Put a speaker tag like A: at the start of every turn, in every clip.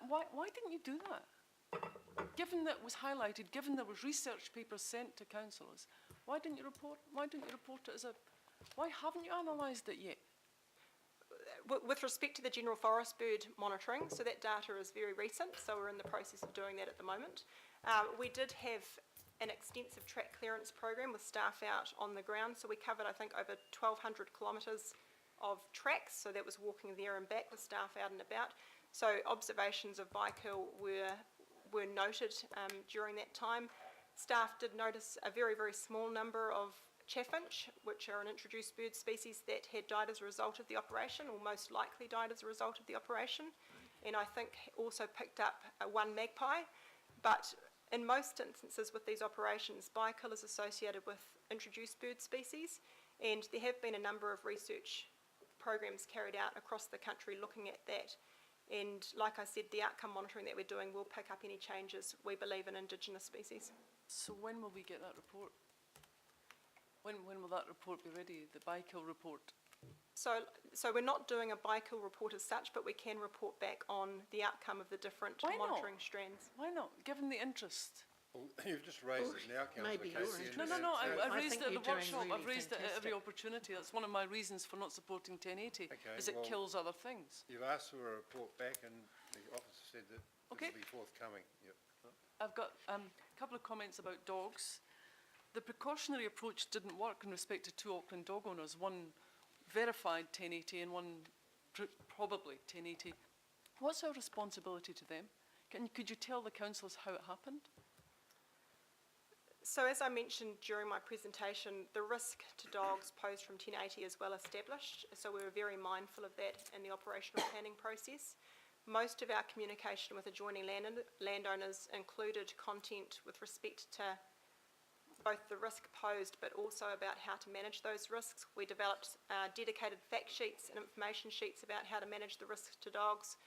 A: Why didn't you do that? Given that it was highlighted, given there was research papers sent to councillors, why didn't you report it as a... Why haven't you analysed it yet?
B: With respect to the general forest bird monitoring, so that data is very recent, so we're in the process of doing that at the moment. We did have an extensive track clearance program with staff out on the ground, so we covered, I think, over 1,200 kilometres of tracks, so that was walking there and back with staff out and about. So observations of bikill were noted during that time. Staff did notice a very, very small number of chaffinch, which are an introduced bird species that had died as a result of the operation, or most likely died as a result of the operation, and I think also picked up one magpie. But in most instances with these operations, bikill is associated with introduced bird species, and there have been a number of research programs carried out across the country looking at that. And like I said, the outcome monitoring that we're doing will pick up any changes we believe in Indigenous species.
A: So when will we get that report? When will that report be ready, the bikill report?
B: So we're not doing a bikill report as such, but we can report back on the outcome of the different monitoring strands.
A: Why not, given the interest?
C: Well, you've just raised it now, Councillor Casey.
A: No, I raised it at the workshop, I've raised it at every opportunity. That's one of my reasons for not supporting 1080, is it kills other things.
C: You've asked for a report back and the officer said that it will be forthcoming. Yep.
A: I've got a couple of comments about dogs. The precautionary approach didn't work in respect to 2 Auckland dog owners, one verified 1080 and one probably 1080. What's our responsibility to them? Could you tell the councillors how it happened?
B: So as I mentioned during my presentation, the risk to dogs posed from 1080 is well established, so we were very mindful of that in the operational planning process. Most of our communication with adjoining landowners included content with respect to both the risk posed but also about how to manage those risks. We developed dedicated fact sheets and information sheets about how to manage the risks to dogs.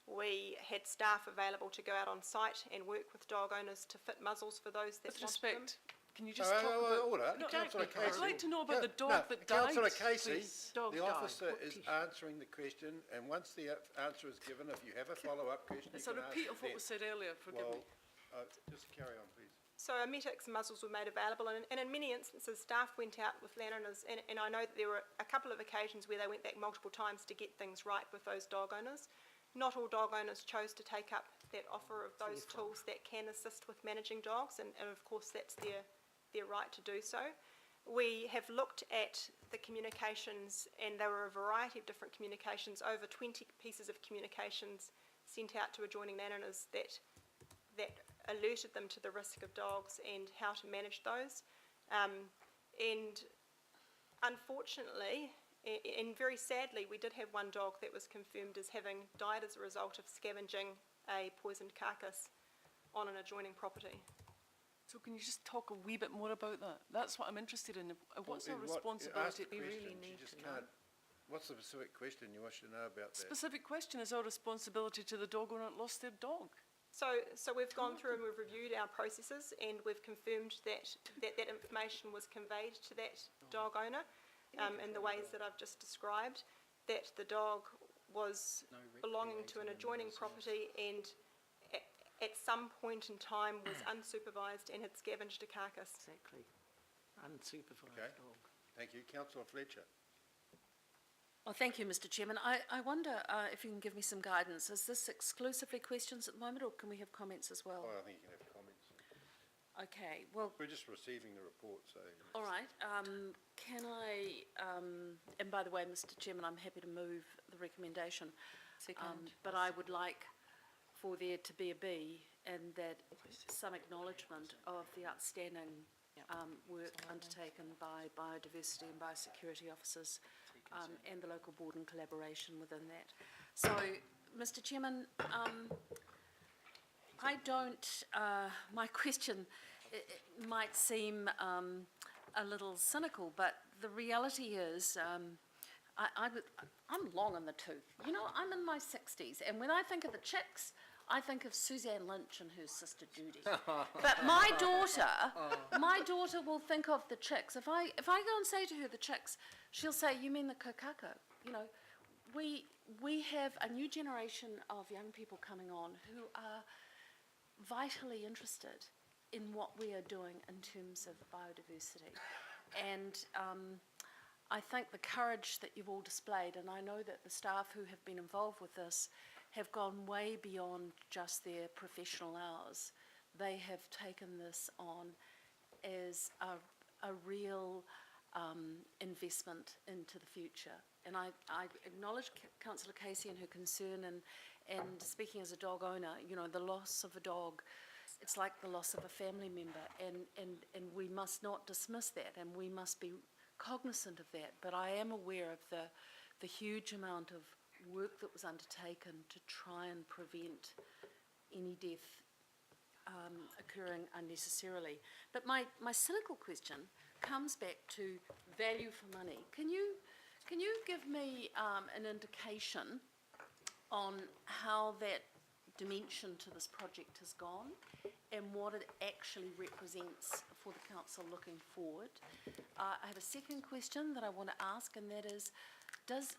B: We had staff available to go out on site and work with dog owners to fit muzzles for those that wanted them.
A: With respect, can you just talk about...
C: Order. No, Councillor Casey.
A: I'd like to know about the dog that died.
C: Councillor Casey, the officer
A: died.
C: is answering the question, and once the answer is given, if you have a follow-up question,
A: it's a repeat of what was said earlier, forgive me.
C: Just carry on, please.
B: So emetics muzzles were made available, and in many instances staff went out with landowners, and I know that there were a couple of occasions where they went back multiple times to get things right with those dog owners. Not all dog owners chose to take up that offer of those tools that can assist with managing dogs, and of course that's their right to do so. We have looked at the communications, and there were a variety of different communications, over 20 pieces of communications sent out to adjoining landowners that alerted them to the risk of dogs and how to manage those. And unfortunately, and very sadly, we did have one dog that was confirmed as having died as a result of scavenging a poisoned carcass on an adjoining property.
A: So can you just talk a wee bit more about that? That's what I'm interested in. What's our responsibility?
C: We really need to know. What's the specific question you wish to know about that?
A: Specific question is our responsibility to the dog owner that lost their dog.
B: So we've gone through and we've reviewed our processes, and we've confirmed that information was conveyed to that dog owner in the ways that I've just described, that the dog was belonging to an adjoining property and at some point in time was unsupervised and had scavenged a carcass.
D: Exactly. Unsupervised dog.
C: Thank you. Councillor Fletcher.
D: Well, thank you, Mr. Chairman. I wonder if you can give me some guidance. Is this exclusively questions at the moment, or can we have comments as well?
C: Oh, I think you can have comments.
D: Okay, well...
C: We're just receiving the report, so...
D: All right. Can I... and by the way, Mr. Chairman, I'm happy to move the recommendation.
A: Second.
D: But I would like for there to be a B, and that some acknowledgement of the outstanding work undertaken by biodiversity and biosecurity officers and the local board in collaboration within that. So, Mr. Chairman, I don't, my question might seem a little cynical, but the reality is I'm long in the tooth. You know, I'm in my 60s, and when I think of the chicks, I think of Suzanne Lynch and her sister Judy. But my daughter will think of the chicks. If I go and say to her the chicks, she'll say, "You mean the kokako?" You know, we have a new generation of young people coming on who are vitally interested in what we are doing in terms of biodiversity. And I think the courage that you've all displayed, and I know that the staff who have been involved with this have gone way beyond just their professional hours. They have taken this on as a real investment into the future. And I acknowledge Councillor Casey and her concern, and speaking as a dog owner, you know, the loss of a dog, it's like the loss of a family member, and we must not dismiss that, and we must be cognizant of that. But I am aware of the huge amount of work that was undertaken to try and prevent any death occurring unnecessarily. But my cynical question comes back to value for money. Can you give me an indication on how that dimension to this project has gone and what it actually represents for the council looking forward? I have a second question that I want to ask, and that is, does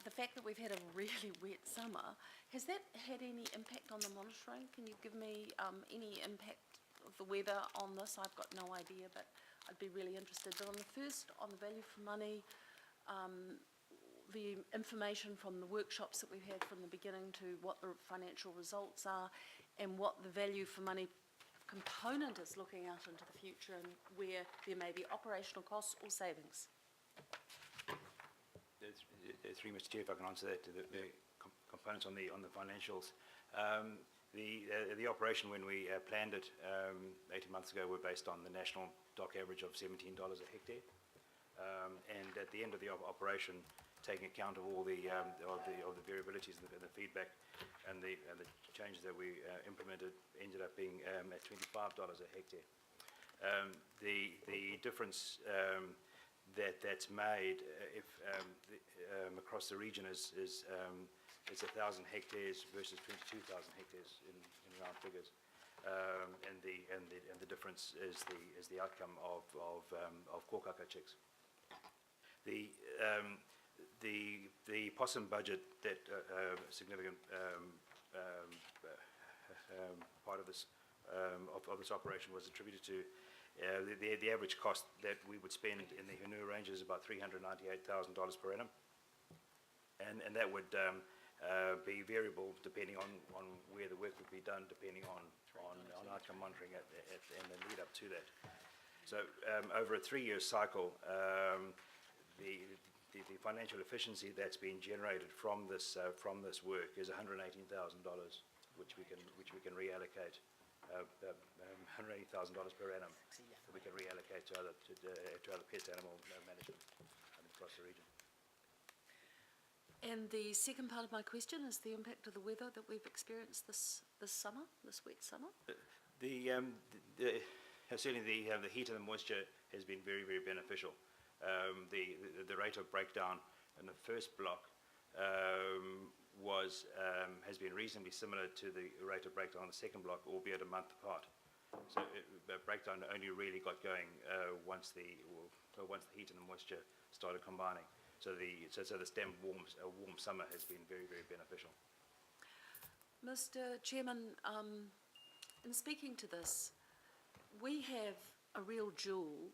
D: the fact that we've had a really wet summer, has that had any impact on the monitoring? Can you give me any impact of the weather on this? I've got no idea, but I'd be really interested. But on the first, on the value for money, the information from the workshops that we've had from the beginning to what the financial results are and what the value for money component is looking out into the future and where there may be operational costs or savings.
E: Three, Mr. Chair, if I can answer that, to the components on the financials. The operation, when we planned it 18 months ago, were based on the national dock average of $17 a hectare. And at the end of the operation, taking account of all the variabilities and the feedback and the changes that we implemented, ended up being at $25 a hectare. The difference that's made if across the region is 1,000 hectares versus 22,000 hectares in round figures, and the difference is the outcome of kōkaka chicks. The possum budget, that significant part of this operation was attributed to the average cost that we would spend in the Henua Range is about $398,000 per annum, and that would be variable depending on where the work would be done, depending on outcome monitoring and the lead up to that. So over a 3-year cycle, the financial efficiency that's been generated from this work is $118,000, which we can reallocate. $180,000 per annum that we can reallocate to other pest animal management across the region.
D: And the second part of my question is the impact of the weather that we've experienced this summer, this wet summer.
E: Certainly the heat and the moisture has been very, very beneficial. The rate of breakdown in the first block has been reasonably similar to the rate of breakdown on the second block, albeit a month apart. So the breakdown only really got going once the heat and the moisture started combining. So the stem warm summer has been very, very beneficial.
D: Mr. Chairman, in speaking to this, we have a real jewel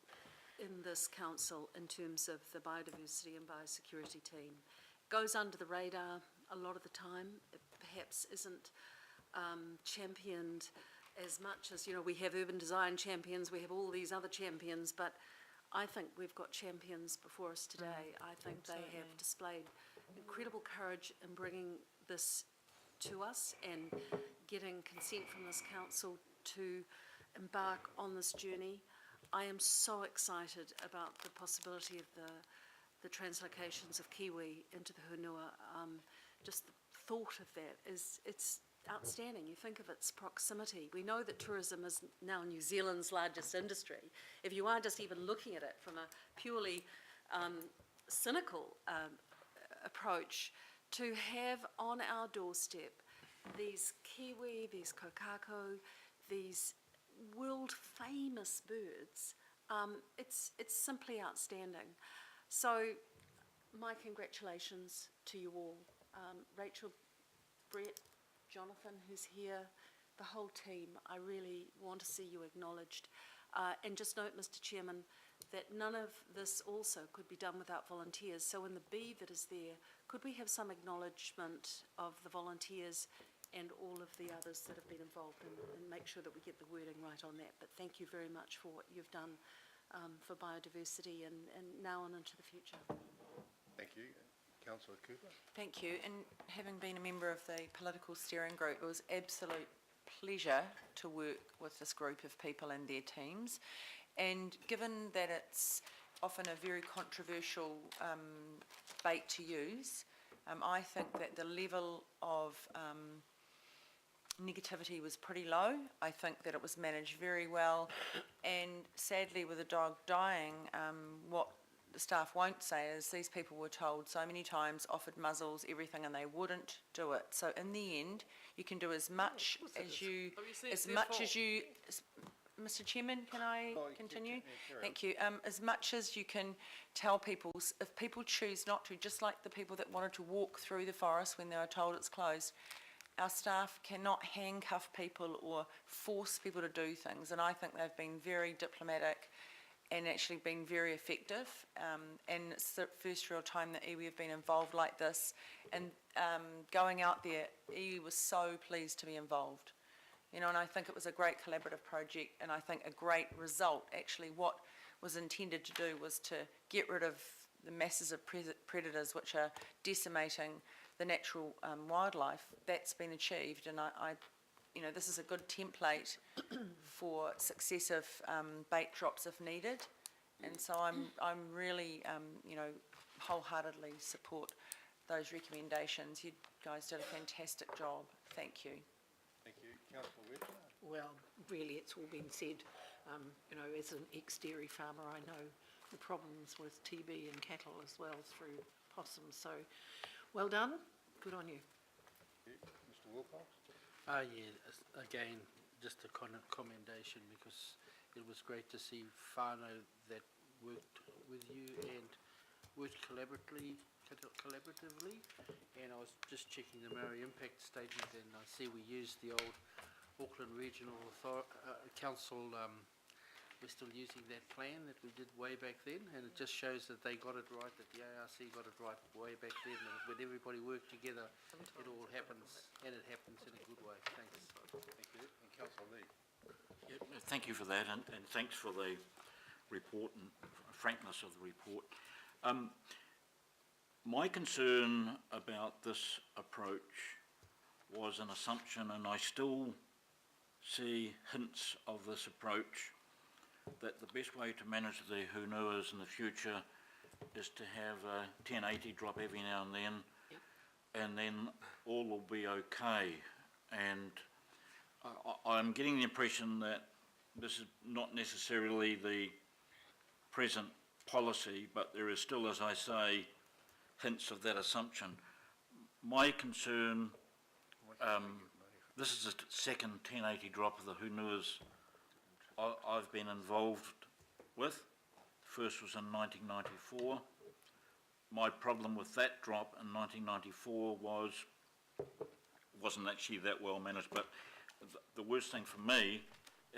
D: in this council in terms of the biodiversity and biosecurity team. It goes under the radar a lot of the time. It perhaps isn't championed as much as, you know, we have urban design champions, we have all these other champions, but I think we've got champions before us today. I think they have displayed incredible courage in bringing this to us and getting consent from this council to embark on this journey. I am so excited about the possibility of the translocations of kiwi into the Henua. Just the thought of that it's outstanding. You think of its proximity. We know that tourism is now New Zealand's largest industry. If you are just even looking at it from a purely cynical approach, to have on our doorstep these kiwi, these kokako, these world famous birds, it's simply outstanding. So my congratulations to you all. Rachel, Brett, Jonathan, who's here, the whole team, I really want to see you acknowledged. And just note, Mr. Chairman, that none of this also could be done without volunteers. So in the B that is there, could we have some acknowledgement of the volunteers and all of the others that have been involved, and make sure that we get the wording right on that. But thank you very much for what you've done for biodiversity and now on into the future.
C: Thank you. Councillor Cooper.
F: Thank you. And having been a member of the political steering group, it was absolute pleasure to work with this group of people and their teams. And given that it's often a very controversial bait to use, I think that the level of negativity was pretty low. I think that it was managed very well. And sadly, with a dog dying, what the staff won't say is these people were told so many times, offered muzzles, everything, and they wouldn't do it. So in the end, you can do as much as you, Mr. Chairman, can I continue? Thank you. As much as you can tell people, if people choose not to, just like the people that wanted to walk through the forest when they were told it's closed, our staff cannot handcuff people or force people to do things, and I think they've been very diplomatic and actually been very effective, and it's the first real time that iwi have been involved like this, and going out there, iwi was so pleased to be involved, you know, and I think it was a great collaborative project, and I think a great result. Actually, what was intended to do was to get rid of the masses of predators which are decimating the natural wildlife. That's been achieved, and I you know, this is a good template for successive bait drops if needed, and so I'm really you know, wholeheartedly support those recommendations. You guys did a fantastic job. Thank you.
C: Thank you. Councillor Webster.
G: Well, really, it's all been said. You know, as an ex-dairy farmer, I know the problems with TB and cattle as well through possums. So, well done. Good on you.
C: Thank you. Mr. Wilcox.
H: Yeah, again, just a commendation, because it was great to see whānau that worked with you and worked collaboratively, and I was just checking the Maori impact statement, and I see we used the old Auckland Regional Council. We're still using that plan that we did way back then, and it just shows that they got it right, that the ARC got it right way back then, and when everybody worked together, it all happens, and it happens in a good way. Thanks.
C: Thank you. And Councillor Lee.
I: Yeah, thank you for that, and thanks for the report and frankness of the report. My concern about this approach was an assumption, and I still see hints of this approach, that the best way to manage the hunuas in the future is to have a 1080 drop every now and then all will be okay. And I'm getting the impression that this is not necessarily the present policy, but there is still, as I say, hints of that assumption. My concern, this is the second 1080 drop of the hunuas I've been involved with. The first was in 1994. My problem with that drop in 1994 wasn't actually that well managed, but the worst thing for me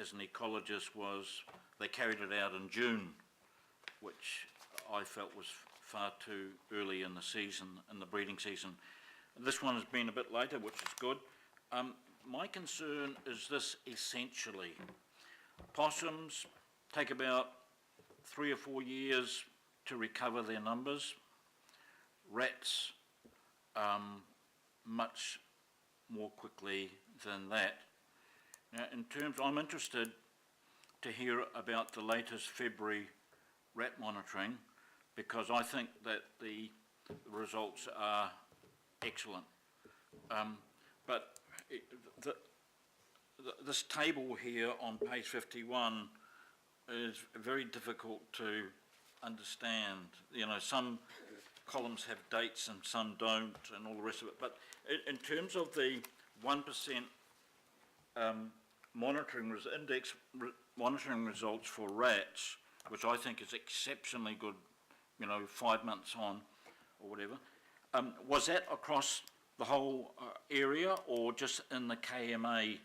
I: as an ecologist was they carried it out in June, which I felt was far too early in the season, in the breeding season. This one has been a bit later, which is good. My concern is this essentially. Possums take about 3 or 4 years to recover their numbers. Rats much more quickly than that. Now, in terms, I'm interested to hear about the latest February rat monitoring, because I think that the results are excellent. But this table here on page 51 is very difficult to understand. You know, some columns have dates and some don't, and all the rest of it. But in terms of the 1% monitoring results for rats, which I think is exceptionally good, you know, 5 months on or whatever, Was that across the whole area or just in the KMA